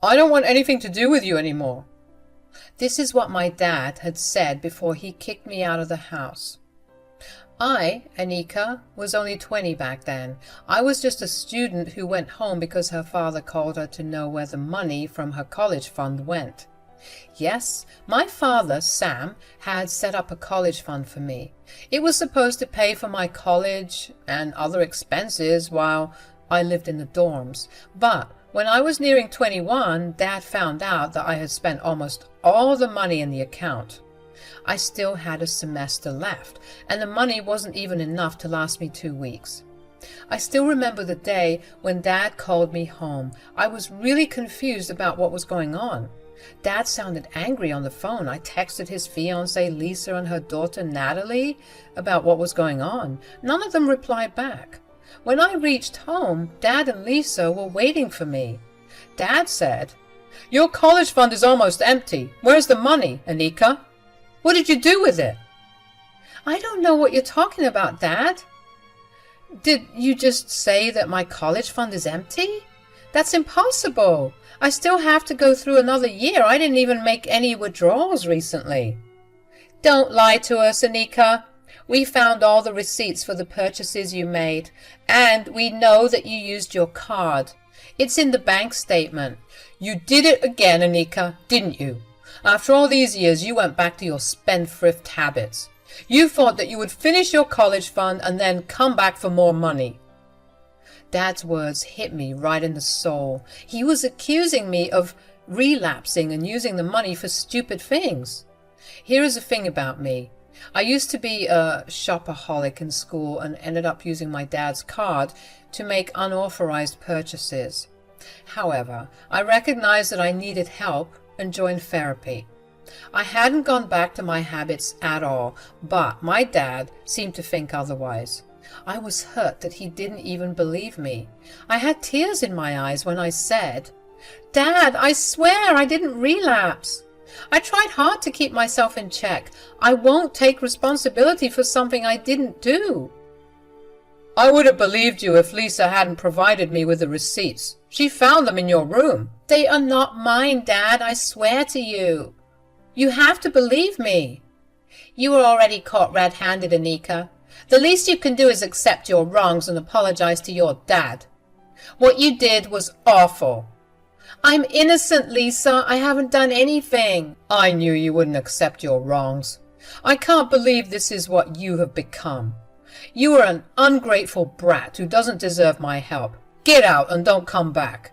I don't want anything to do with you anymore. This is what my dad had said before he kicked me out of the house. I, Anika, was only 20 back then. I was just a student who went home because her father called her to know where the money from her college fund went. Yes, my father, Sam, had set up a college fund for me. It was supposed to pay for my college and other expenses while I lived in the dorms. But when I was nearing 21, Dad found out that I had spent almost all the money in the account. I still had a semester left, and the money wasn't even enough to last me 2 weeks. I still remember the day when Dad called me home. I was really confused about what was going on. Dad sounded angry on the phone. I texted his fiancée Lisa and her daughter Natalie about what was going on. None of them replied back. When I reached home, Dad and Lisa were waiting for me. Dad said, "Your college fund is almost empty. Where's the money, Anika? What did you do with it?" "I don't know what you're talking about, Dad." "Did you just say that my college fund is empty? That's impossible. I still have to go through another year. I didn't even make any withdrawals recently." "Don't lie to us, Anika. We found all the receipts for the purchases you made, and we know that you used your card. It's in the bank statement." "You did it again, Anika, didn't you? After all these years, you went back to your spendthrift habits. You thought that you would finish your college fund and then come back for more money." Dad's words hit me right in the soul. He was accusing me of relapsing and using the money for stupid things. Here is the thing about me. I used to be a shopaholic in school and ended up using my dad's card to make unauthorized purchases. However, I recognized that I needed help and joined therapy. I hadn't gone back to my habits at all, but my dad seemed to think otherwise. I was hurt that he didn't even believe me. I had tears in my eyes when I said, "Dad, I swear I didn't relapse. I tried hard to keep myself in check. I won't take responsibility for something I didn't do." "I would have believed you if Lisa hadn't provided me with the receipts. She found them in your room." "They are not mine, Dad, I swear to you. You have to believe me." "You were already caught red-handed, Anika. The least you can do is accept your wrongs and apologize to your dad. What you did was awful." "I'm innocent, Lisa. I haven't done anything." "I knew you wouldn't accept your wrongs. I can't believe this is what you have become. You are an ungrateful brat who doesn't deserve my help. Get out and don't come back.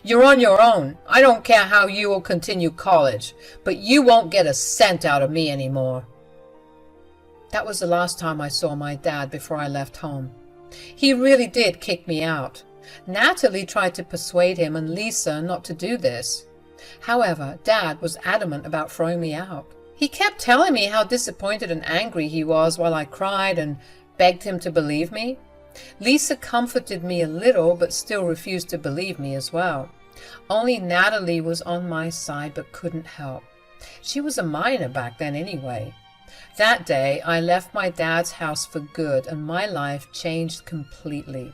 You're on your own. I don't care how you will continue college, but you won't get a cent out of me anymore." That was the last time I saw my dad before I left home. He really did kick me out. Natalie tried to persuade him and Lisa not to do this. However, Dad was adamant about throwing me out. He kept telling me how disappointed and angry he was while I cried and begged him to believe me. Lisa comforted me a little, but still refused to believe me as well. Only Natalie was on my side but couldn't help. She was a minor back then anyway. That day, I left my dad's house for good, and my life changed completely.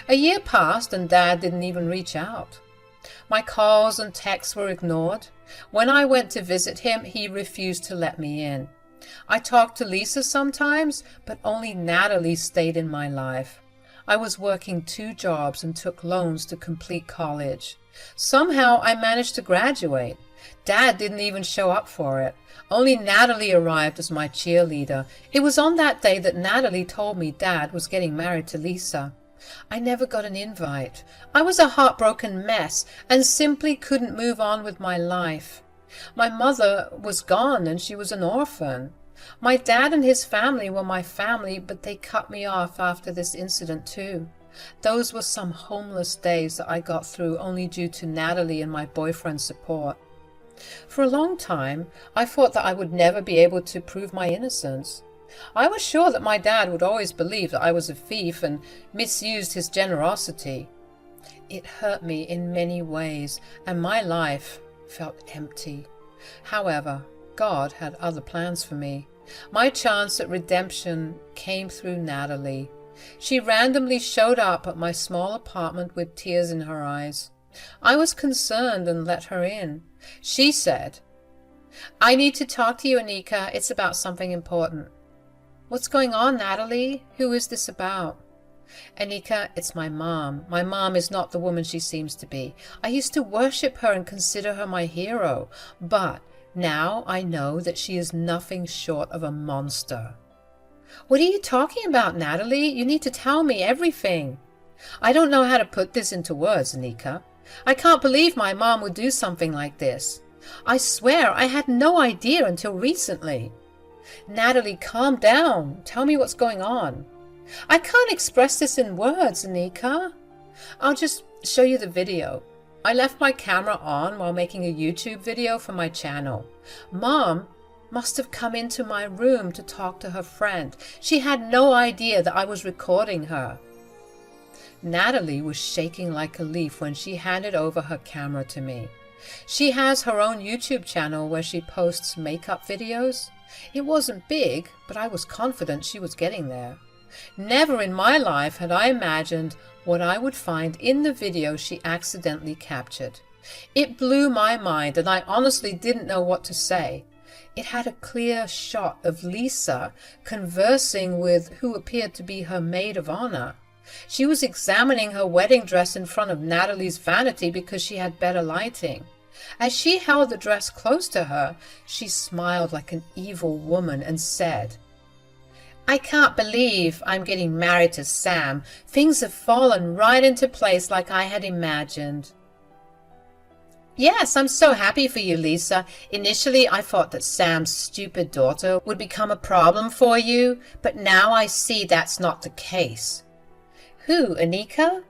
A year passed, and Dad didn't even reach out. My calls and texts were ignored. When I went to visit him, he refused to let me in. I talked to Lisa sometimes, but only Natalie stayed in my life. I was working 2 jobs and took loans to complete college. Somehow I managed to graduate. Dad didn't even show up for it. Only Natalie arrived as my cheerleader. It was on that day that Natalie told me Dad was getting married to Lisa. I never got an invite. I was a heartbroken mess and simply couldn't move on with my life. My mother was gone and she was an orphan. My dad and his family were my family, but they cut me off after this incident too. Those were some homeless days that I got through only due to Natalie and my boyfriend's support. For a long time, I thought that I would never be able to prove my innocence. I was sure that my dad would always believe that I was a thief and misused his generosity. It hurt me in many ways, and my life felt empty. However, God had other plans for me. My chance at redemption came through Natalie. She randomly showed up at my small apartment with tears in her eyes. I was concerned and let her in. She said, "I need to talk to you, Anika. It's about something important." "What's going on, Natalie? Who is this about?" "Anika, it's my mom. My mom is not the woman she seems to be. I used to worship her and consider her my hero, but now I know that she is nothing short of a monster." "What are you talking about, Natalie? You need to tell me everything." "I don't know how to put this into words, Anika. I can't believe my mom would do something like this. I swear I had no idea until recently." "Natalie, calm down. Tell me what's going on." "I can't express this in words, Anika." "I'll just show you the video. I left my camera on while making a YouTube video for my channel. Mom must have come into my room to talk to her friend. She had no idea that I was recording her." Natalie was shaking like a leaf when she handed over her camera to me. She has her own YouTube channel where she posts makeup videos. It wasn't big, but I was confident she was getting there. Never in my life had I imagined what I would find in the video she accidentally captured. It blew my mind, and I honestly didn't know what to say. It had a clear shot of Lisa conversing with who appeared to be her maid of honor. She was examining her wedding dress in front of Natalie's vanity because she had better lighting. As she held the dress close to her, she smiled like an evil woman and said, "I can't believe I'm getting married to Sam. Things have fallen right into place like I had imagined." "Yes, I'm so happy for you, Lisa. Initially, I thought that Sam's stupid daughter would become a problem for you, but now I see that's not the case." "Who, Anika?"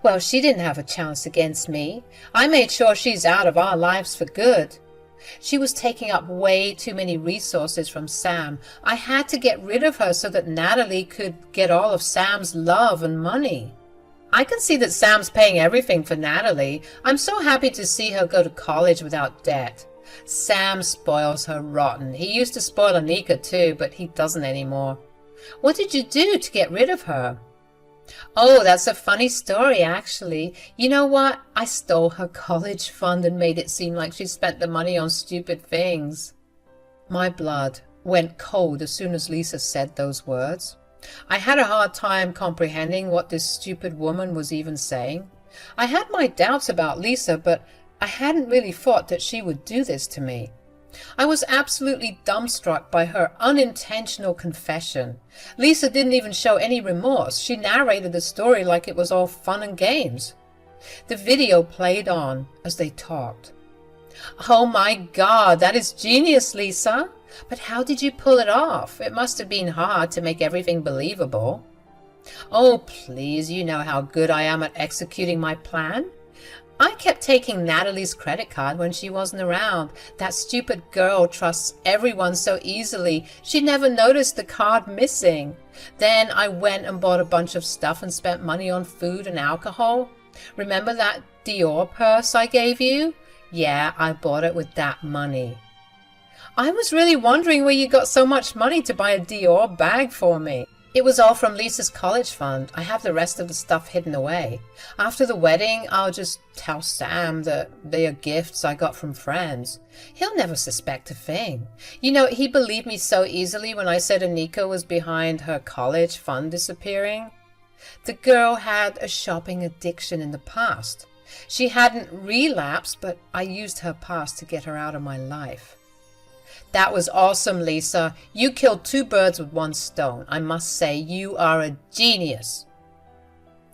"Well, she didn't have a chance against me. I made sure she's out of our lives for good. She was taking up way too many resources from Sam. I had to get rid of her so that Natalie could get all of Sam's love and money. I can see that Sam's paying everything for Natalie. I'm so happy to see her go to college without debt. Sam spoils her rotten. He used to spoil Anika too, but he doesn't anymore." "What did you do to get rid of her?" "Oh, that's a funny story, actually. You know what? I stole her college fund and made it seem like she spent the money on stupid things." My blood went cold as soon as Lisa said those words. I had a hard time comprehending what this stupid woman was even saying. I had my doubts about Lisa, but I hadn't really thought that she would do this to me. I was absolutely dumbstruck by her unintentional confession. Lisa didn't even show any remorse. She narrated the story like it was all fun and games. The video played on as they talked. "Oh my God, that is genius, Lisa. But how did you pull it off? It must have been hard to make everything believable." "Oh, please, you know how good I am at executing my plan. I kept taking Natalie's credit card when she wasn't around. That stupid girl trusts everyone so easily. She never noticed the card missing. Then I went and bought a bunch of stuff and spent money on food and alcohol. Remember that Dior purse I gave you? Yeah, I bought it with that money." "I was really wondering where you got so much money to buy a Dior bag for me." "It was all from Lisa's college fund. I have the rest of the stuff hidden away. After the wedding, I'll just tell Sam that they are gifts I got from friends. He'll never suspect a thing. You know, he believed me so easily when I said Anika was behind her college fund disappearing. The girl had a shopping addiction in the past. She hadn't relapsed, but I used her past to get her out of my life." "That was awesome, Lisa. You killed two birds with one stone. I must say, you are a genius."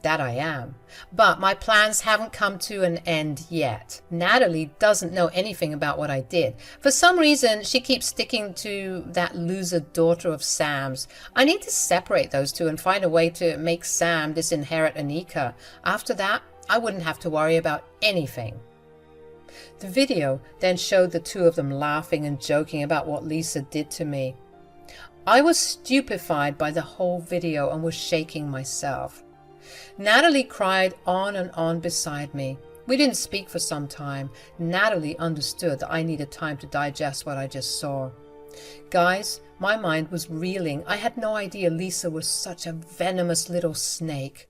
"That I am. But my plans haven't come to an end yet. Natalie doesn't know anything about what I did. For some reason, she keeps sticking to that loser daughter of Sam's. I need to separate those two and find a way to make Sam disinherit Anika. After that, I wouldn't have to worry about anything." The video then showed the two of them laughing and joking about what Lisa did to me. I was stupefied by the whole video and was shaking myself. Natalie cried on and on beside me. We didn't speak for some time. Natalie understood that I needed time to digest what I just saw. Guys, my mind was reeling. I had no idea Lisa was such a venomous little snake.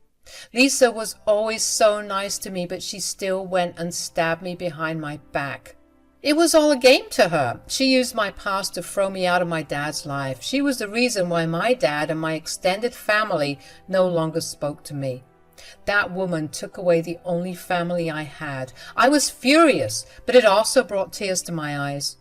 Lisa was always so nice to me, but she still went and stabbed me behind my back. It was all a game to her. She used my past to throw me out of my dad's life. She was the reason why my dad and my extended family no longer spoke to me. That woman took away the only family I had. I was furious, but it also brought tears to my eyes.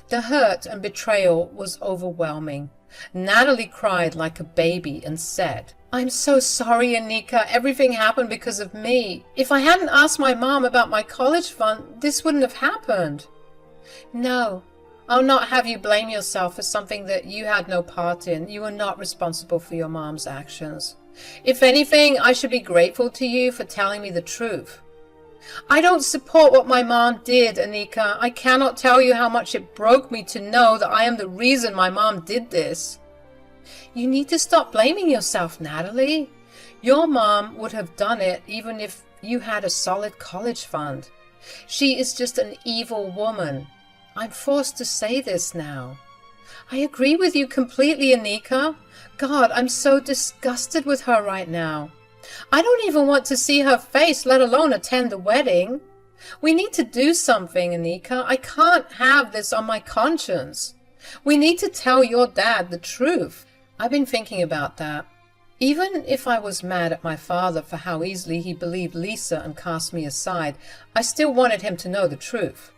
The hurt and betrayal was overwhelming. Natalie cried like a baby and said, "I'm so sorry, Anika. Everything happened because of me. If I hadn't asked my mom about my college fund, this wouldn't have happened." "No, I'll not have you blame yourself for something that you had no part in. You were not responsible for your mom's actions. If anything, I should be grateful to you for telling me the truth." "I don't support what my mom did, Anika. I cannot tell you how much it broke me to know that I am the reason my mom did this." "You need to stop blaming yourself, Natalie. Your mom would have done it even if you had a solid college fund. She is just an evil woman. I'm forced to say this now." "I agree with you completely, Anika. God, I'm so disgusted with her right now. I don't even want to see her face, let alone attend the wedding. We need to do something, Anika. I can't have this on my conscience. We need to tell your dad the truth." I've been thinking about that. Even if I was mad at my father for how easily he believed Lisa and cast me aside, I still wanted him to know the truth.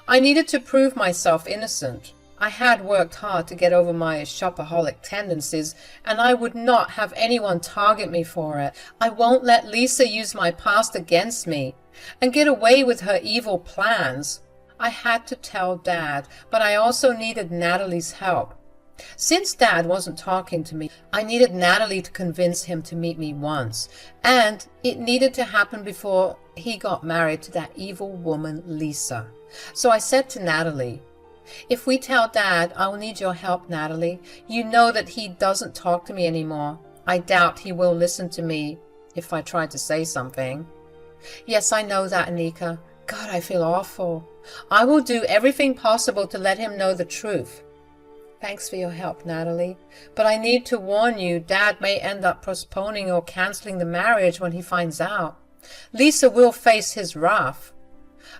I needed to prove myself innocent. I had worked hard to get over my shopaholic tendencies, and I would not have anyone target me for it. I won't let Lisa use my past against me and get away with her evil plans. I had to tell Dad, but I also needed Natalie's help. Since Dad wasn't talking to me, I needed Natalie to convince him to meet me once, and it needed to happen before he got married to that evil woman, Lisa. So I said to Natalie, "If we tell Dad, I'll need your help, Natalie. You know that he doesn't talk to me anymore. I doubt he will listen to me if I try to say something." "Yes, I know that, Anika. God, I feel awful. I will do everything possible to let him know the truth." "Thanks for your help, Natalie. But I need to warn you, Dad may end up postponing or canceling the marriage when he finds out. Lisa will face his wrath.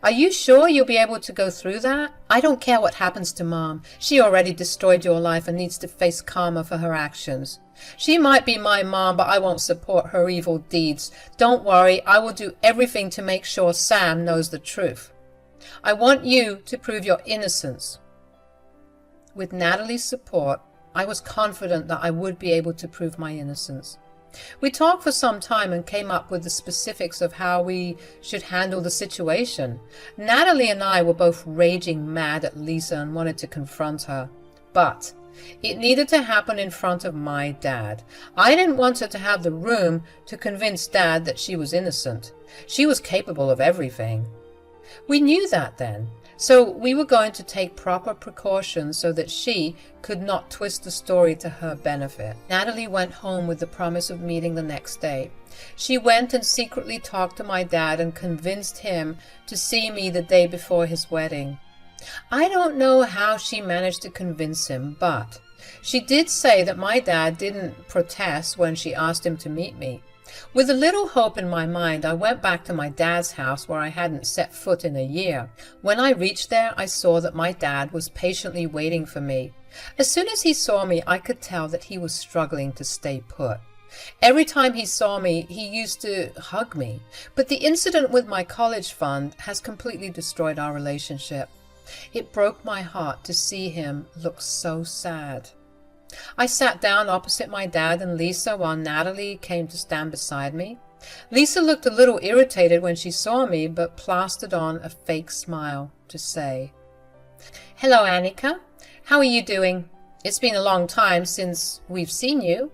Are you sure you'll be able to go through that? I don't care what happens to Mom. She already destroyed your life and needs to face karma for her actions. She might be my mom, but I won't support her evil deeds. Don't worry, I will do everything to make sure Sam knows the truth. I want you to prove your innocence." With Natalie's support, I was confident that I would be able to prove my innocence. We talked for some time and came up with the specifics of how we should handle the situation. Natalie and I were both raging mad at Lisa and wanted to confront her. But it needed to happen in front of my dad. I didn't want her to have the room to convince Dad that she was innocent. She was capable of everything. We knew that then. So we were going to take proper precautions so that she could not twist the story to her benefit. Natalie went home with the promise of meeting the next day. She went and secretly talked to my dad and convinced him to see me the day before his wedding. I don't know how she managed to convince him, but she did say that my dad didn't protest when she asked him to meet me. With a little hope in my mind, I went back to my dad's house where I hadn't set foot in a year. When I reached there, I saw that my dad was patiently waiting for me. As soon as he saw me, I could tell that he was struggling to stay put. Every time he saw me, he used to hug me. But the incident with my college fund has completely destroyed our relationship. It broke my heart to see him look so sad. I sat down opposite my dad and Lisa while Natalie came to stand beside me. Lisa looked a little irritated when she saw me, but plastered on a fake smile to say, "Hello, Anika. How are you doing? It's been a long time since we've seen you."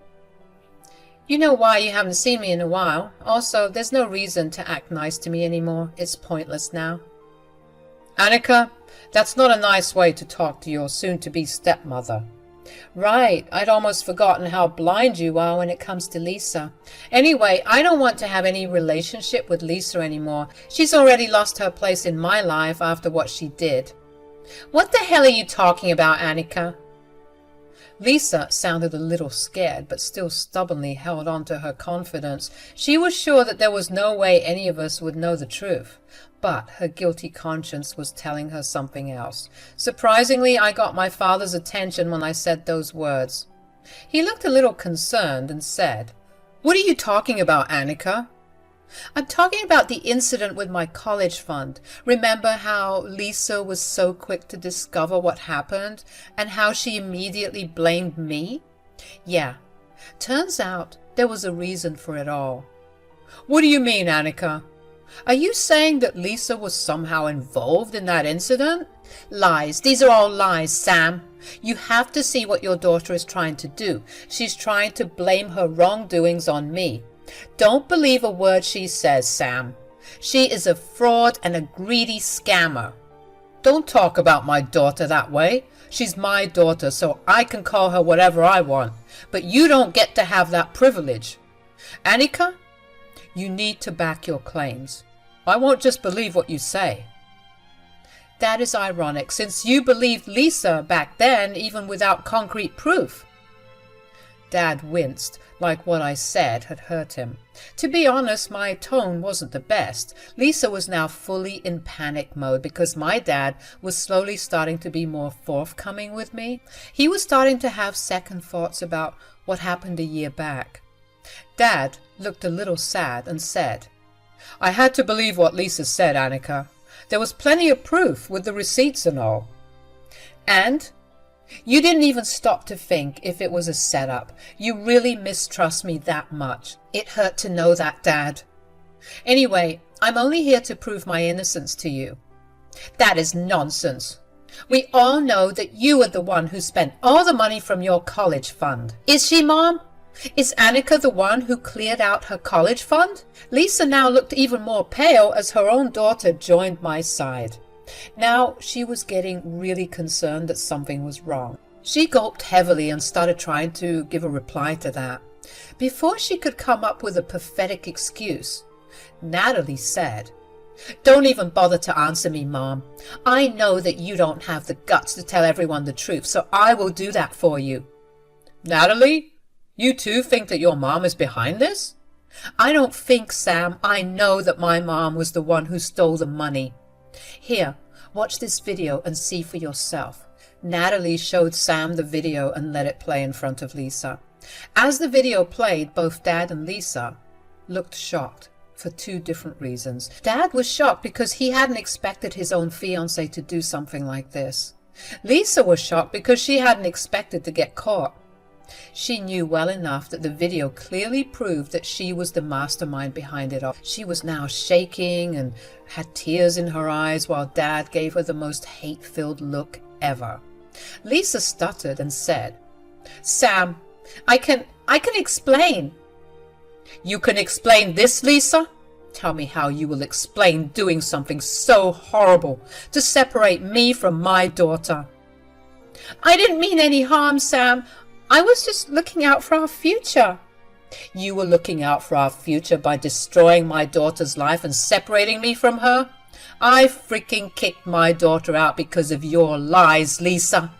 "You know why you haven't seen me in a while. Also, there's no reason to act nice to me anymore. It's pointless now." "Anika, that's not a nice way to talk to your soon-to-be stepmother." "Right, I'd almost forgotten how blind you are when it comes to Lisa. Anyway, I don't want to have any relationship with Lisa anymore. She's already lost her place in my life after what she did." "What the hell are you talking about, Anika?" Lisa sounded a little scared, but still stubbornly held on to her confidence. She was sure that there was no way any of us would know the truth, but her guilty conscience was telling her something else. Surprisingly, I got my father's attention when I said those words. He looked a little concerned and said, "What are you talking about, Annika?" "I'm talking about the incident with my college fund. Remember how Lisa was so quick to discover what happened and how she immediately blamed me? Yeah, turns out there was a reason for it all." "What do you mean, Annika? Are you saying that Lisa was somehow involved in that incident?" "Lies. These are all lies, Sam. You have to see what your daughter is trying to do. She's trying to blame her wrongdoings on me. Don't believe a word she says, Sam. She is a fraud and a greedy scammer." "Don't talk about my daughter that way. She's my daughter, so I can call her whatever I want. But you don't get to have that privilege. Annika, you need to back your claims. I won't just believe what you say." "That is ironic, since you believed Lisa back then, even without concrete proof." Dad winced, like what I said had hurt him. To be honest, my tone wasn't the best. Lisa was now fully in panic mode because my dad was slowly starting to be more forthcoming with me. He was starting to have second thoughts about what happened a year back. Dad looked a little sad and said, "I had to believe what Lisa said, Annika. There was plenty of proof with the receipts and all." "And you didn't even stop to think if it was a setup. You really mistrust me that much. It hurt to know that, Dad. Anyway, I'm only here to prove my innocence to you." "That is nonsense. We all know that you are the one who spent all the money from your college fund. Is she, Mom? Is Annika the one who cleared out her college fund?" Lisa now looked even more pale as her own daughter joined my side. Now she was getting really concerned that something was wrong. She gulped heavily and started trying to give a reply to that. Before she could come up with a pathetic excuse, Natalie said, "Don't even bother to answer me, Mom. I know that you don't have the guts to tell everyone the truth, so I will do that for you." "Natalie? You too think that your mom is behind this?" "I don't think, Sam. I know that my mom was the one who stole the money. Here, watch this video and see for yourself." Natalie showed Sam the video and let it play in front of Lisa. As the video played, both Dad and Lisa looked shocked for two different reasons. Dad was shocked because he hadn't expected his own fiancée to do something like this. Lisa was shocked because she hadn't expected to get caught. She knew well enough that the video clearly proved that she was the mastermind behind it all. She was now shaking and had tears in her eyes while Dad gave her the most hate-filled look ever. Lisa stuttered and said, "Sam, I can explain." "You can explain this, Lisa? Tell me how you will explain doing something so horrible to separate me from my daughter." "I didn't mean any harm, Sam. I was just looking out for our future." "You were looking out for our future by destroying my daughter's life and separating me from her? I freaking kicked my daughter out because of your lies, Lisa.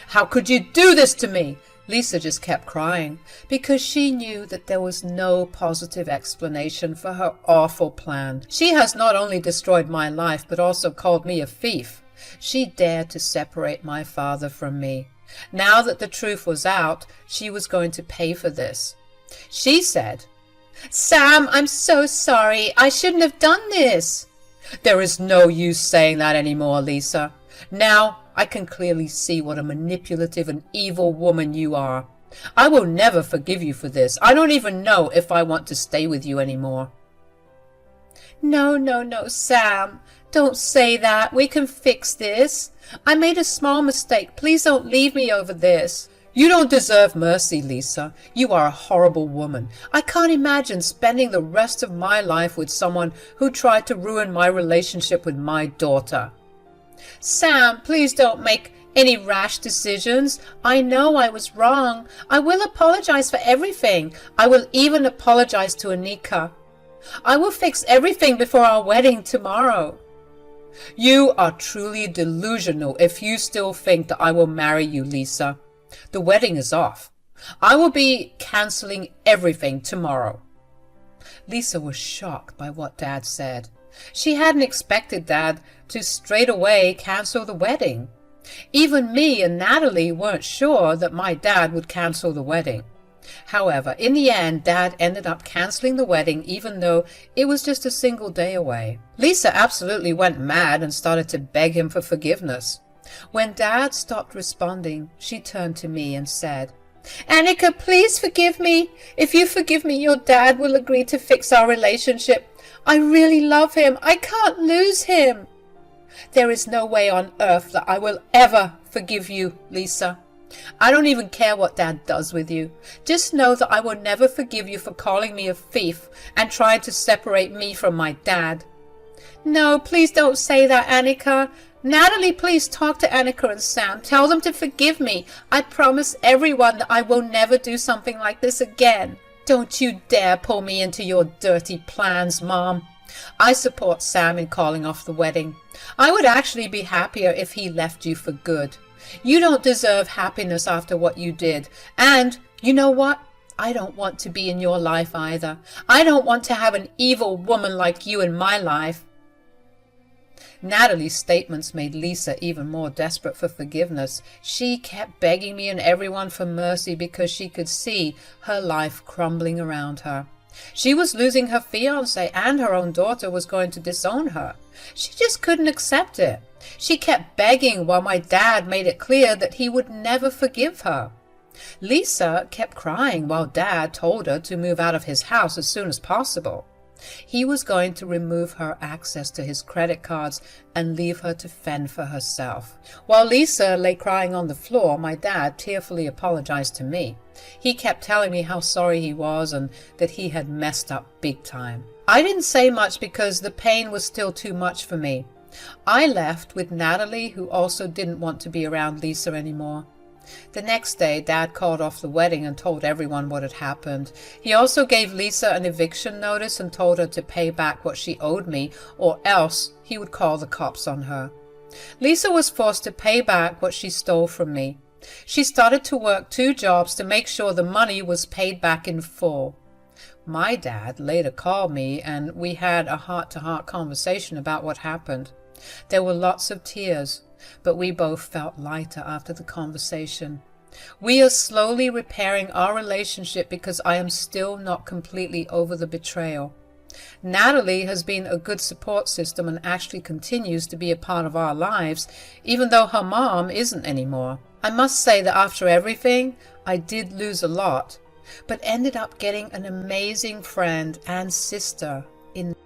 How could you do this to me?" Lisa just kept crying because she knew that there was no positive explanation for her awful plan. She has not only destroyed my life but also called me a thief. She dared to separate my father from me. Now that the truth was out, she was going to pay for this. She said, "Sam, I'm so sorry. I shouldn't have done this." "There is no use saying that anymore, Lisa. Now I can clearly see what a manipulative and evil woman you are. I will never forgive you for this. I don't even know if I want to stay with you anymore." No, Sam. Don't say that. We can fix this. I made a small mistake. Please don't leave me over this." "You don't deserve mercy, Lisa. You are a horrible woman. I can't imagine spending the rest of my life with someone who tried to ruin my relationship with my daughter." "Sam, please don't make any rash decisions. I know I was wrong. I will apologize for everything. I will even apologize to Annika. I will fix everything before our wedding tomorrow." "You are truly delusional if you still think that I will marry you, Lisa. The wedding is off. I will be cancelling everything tomorrow." Lisa was shocked by what Dad said. She hadn't expected Dad to straight away cancel the wedding. Even me and Natalie weren't sure that my dad would cancel the wedding. However, in the end, Dad ended up cancelling the wedding even though it was just a single day away. Lisa absolutely went mad and started to beg him for forgiveness. When Dad stopped responding, she turned to me and said, "Annika, please forgive me. If you forgive me, your dad will agree to fix our relationship. I really love him. I can't lose him." "There is no way on earth that I will ever forgive you, Lisa. I don't even care what Dad does with you. Just know that I will never forgive you for calling me a thief and trying to separate me from my dad." "No, please don't say that, Annika. Natalie, please talk to Annika and Sam. Tell them to forgive me. I promise everyone that I will never do something like this again." "Don't you dare pull me into your dirty plans, Mom. I support Sam in calling off the wedding. I would actually be happier if he left you for good. You don't deserve happiness after what you did. And you know what? I don't want to be in your life either. I don't want to have an evil woman like you in my life." Natalie's statements made Lisa even more desperate for forgiveness. She kept begging me and everyone for mercy because she could see her life crumbling around her. She was losing her fiancé and her own daughter was going to disown her. She just couldn't accept it. She kept begging while my dad made it clear that he would never forgive her. Lisa kept crying while Dad told her to move out of his house as soon as possible. He was going to remove her access to his credit cards and leave her to fend for herself. While Lisa lay crying on the floor, my dad tearfully apologized to me. He kept telling me how sorry he was and that he had messed up big time. I didn't say much because the pain was still too much for me. I left with Natalie, who also didn't want to be around Lisa anymore. The next day, Dad called off the wedding and told everyone what had happened. He also gave Lisa an eviction notice and told her to pay back what she owed me, or else he would call the cops on her. Lisa was forced to pay back what she stole from me. She started to work 2 jobs to make sure the money was paid back in full. My dad later called me and we had a heart-to-heart conversation about what happened. There were lots of tears, but we both felt lighter after the conversation. We are slowly repairing our relationship because I am still not completely over the betrayal. Natalie has been a good support system and actually continues to be a part of our lives, even though her mom isn't anymore. I must say that after everything, I did lose a lot, but ended up getting an amazing friend and sister in